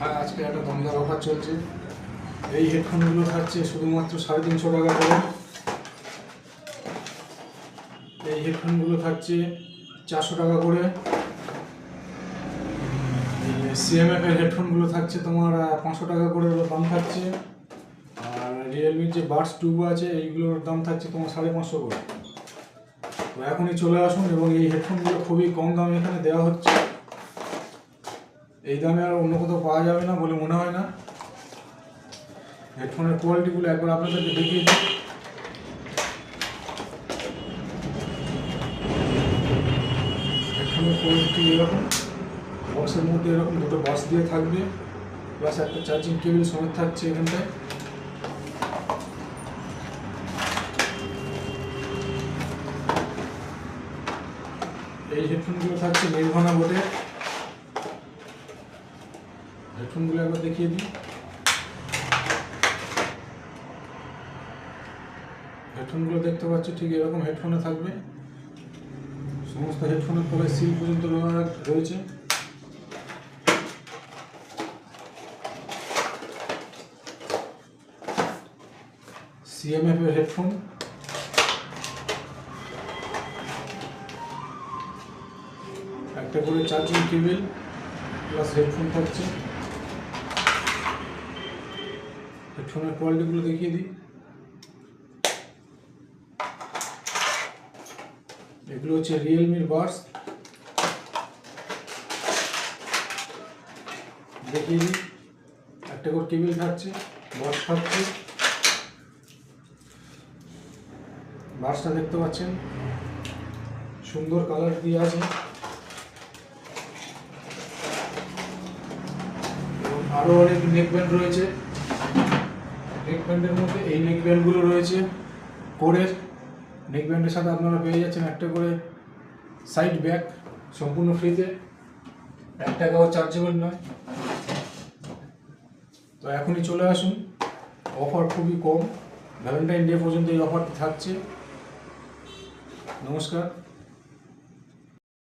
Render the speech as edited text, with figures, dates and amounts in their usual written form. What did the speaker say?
আর আজকে একটা দমদার অফার চলছে। এই হেডফোনগুলো থাকছে শুধুমাত্র 350 টাকা করে। এই হেডফোনগুলো থাকছে 400 টাকা করে। সিএমএফ এর হেডফোনগুলো থাকছে তোমার 500 টাকা করে দাম থাকছে। আর রিয়েলমির যে বাডস 2 আছে এইগুলোর দাম থাকছে তোমার 550 করে। তো এখনই চলে আসুন, এবং এই হেডফোনগুলো খুবই কম দামে এখানে দেওয়া হচ্ছে। এই দামে আর অন্য কোথাও পাওয়া যাবে না বলে মনে হয় না। হেডফোনের কোয়ালিটিগুলো একবার আপনাদেরকে দেখিয়ে দিই। হেডফোনের কোয়ালিটি এরকম, বক্সের মধ্যে এরকম দুটো বক্স দিয়ে থাকবে, প্লাস একটা চার্জিং কেবল সমেত থাকছে এখানটায়। এই হেডফোনগুলো থাকছে নির্ভানা বোটের। হেডফোনগুলো একবার দেখিয়ে দিই। হেডফোনগুলো দেখতে পাচ্ছি ঠিক এরকম হেডফোনে থাকবে। সমস্ত হেডফোনের তলায় সিল পর্যন্ত রয়েছে। সিএমএফ এর হেডফোন, একটা করে চার্জিং কেবল প্লাস হেডফোন থাকছে। হেডফোনের কোয়ালিটিগুলো দেখিয়ে দিই। এগুলো হচ্ছে রিয়েলমির বাডস। দেখিয়ে দিই, একটা করে কেবল থাকছে, বাডস থাকছে। বাডসটা দেখতে পাচ্ছেন সুন্দর কালার দিয়ে আছে, এবং আরও অনেক নেক ব্যান্ড রয়েছে। নেক ব্যান্ডের মধ্যে এই নেক ব্যান্ডগুলো রয়েছে কোরের। নেক ব্যান্ডের সাথে আপনারা পেয়ে যাচ্ছেন একটা করে সাইড ব্যাগ সম্পূর্ণ ফ্রিতে, 1 টাকাও চার্জেবল নয়। তো এখনই চলে আসুন, অফার খুবই কম, ভ্যালেন্টাইন ডে পর্যন্ত এই অফারটি থাকছে। নমস্কার।